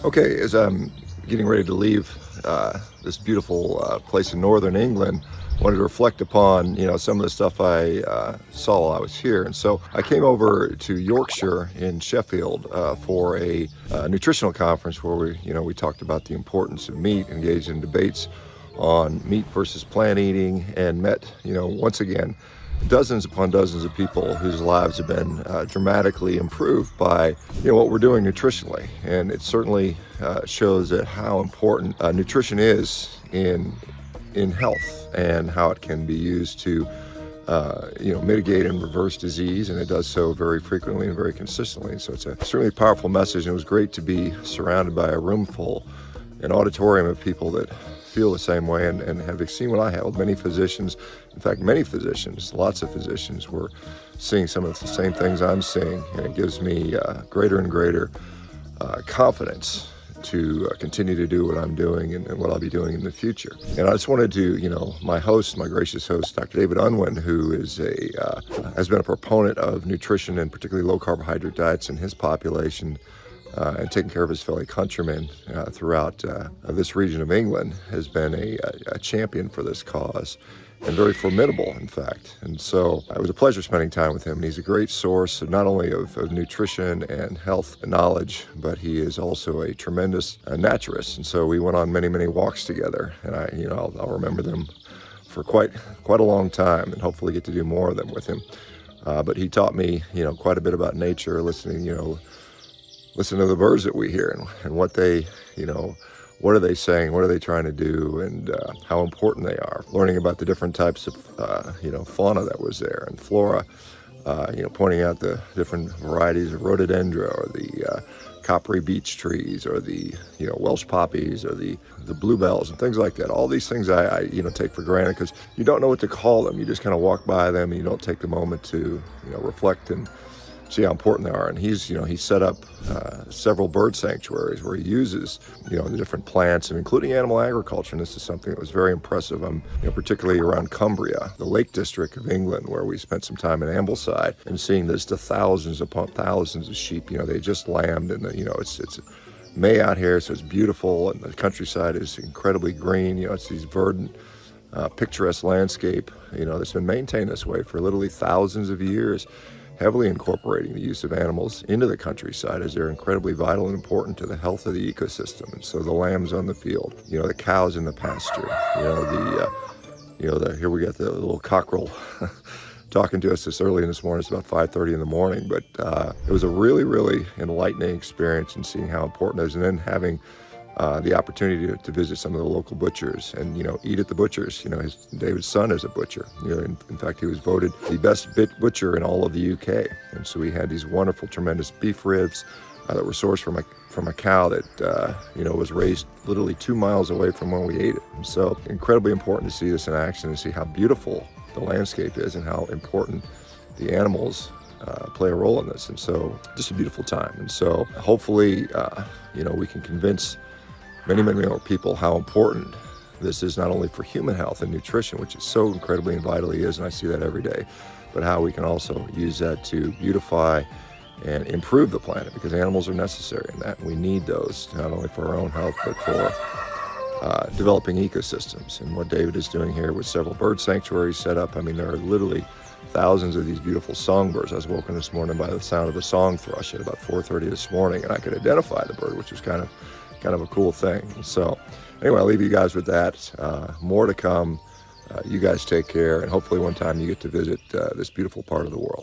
Okay, as I'm getting ready to leave this beautiful place in northern England, I wanted to reflect upon, some of the stuff I saw while I was here. And so I came over to Yorkshire in Sheffield for a nutritional conference where we talked about the importance of meat, engaged in debates on meat versus plant eating, and met, once again, dozens upon dozens of people whose lives have been dramatically improved by what we're doing nutritionally. And it certainly shows that how important nutrition is in health, and how it can be used to mitigate and reverse disease, and it does so very frequently and very consistently. So it's a extremely powerful message, and it was great to be surrounded by a room full, an auditorium of people that feel the same way and have seen what I have. Many physicians, in fact, lots of physicians were seeing some of the same things I'm seeing, and it gives me greater and greater confidence to continue to do what I'm doing and what I'll be doing in the future. And I just wanted to, my gracious host, Dr. David Unwin, who is has been a proponent of nutrition and particularly low carbohydrate diets in his population, and taking care of his fellow countrymen throughout this region of England, has been a champion for this cause, and very formidable, in fact. And so it was a pleasure spending time with him. And he's a great source not only of nutrition and health knowledge, but he is also a tremendous naturist. And so we went on many, many walks together, and I'll remember them for quite a long time, and hopefully get to do more of them with him. But he taught me, quite a bit about nature, listening to the birds that we hear, and what they, what are they saying, what are they trying to do, and how important they are. Learning about the different types of, fauna that was there, and flora, pointing out the different varieties of rhododendron, or the coppery beech trees, or the, Welsh poppies, or the bluebells, and things like that. All these things I take for granted because you don't know what to call them. You just kind of walk by them, and you don't take the moment to, reflect and see how important they are. And he's set up several bird sanctuaries where he uses, the different plants, and including animal agriculture. And this is something that was very impressive. Particularly around Cumbria, the Lake District of England, where we spent some time in Ambleside, and seeing this to thousands upon thousands of sheep. They just lambed, and it's May out here, so it's beautiful, and the countryside is incredibly green. It's these verdant, picturesque landscape, that's been maintained this way for literally thousands of years, heavily incorporating the use of animals into the countryside, as they're incredibly vital and important to the health of the ecosystem. And so the lambs on the field, the cows in the pasture, here we got the little cockerel talking to us this early in this morning. It's about 5:30 in the morning, but it was a really, really enlightening experience, and seeing how important it is, and then having the opportunity to visit some of the local butchers and, eat at the butchers. David's son is a butcher. In fact, he was voted the best butcher in all of the UK. And so we had these wonderful, tremendous beef ribs that were sourced from a cow that, was raised literally 2 miles away from when we ate it. And so incredibly important to see this in action, and see how beautiful the landscape is, and how important the animals play a role in this. And so just a beautiful time. And so hopefully, we can convince many, many more people how important this is, not only for human health and nutrition, which is so incredibly and vitally is, and I see that every day, but how we can also use that to beautify and improve the planet, because animals are necessary in that. We need those, not only for our own health, but for developing ecosystems. And what David is doing here with several bird sanctuaries set up, there are literally thousands of these beautiful songbirds. I was woken this morning by the sound of a song thrush at about 4:30 this morning, and I could identify the bird, which was kind of a cool thing. So anyway, I'll leave you guys with that. More to come. You guys take care, and hopefully one time you get to visit this beautiful part of the world.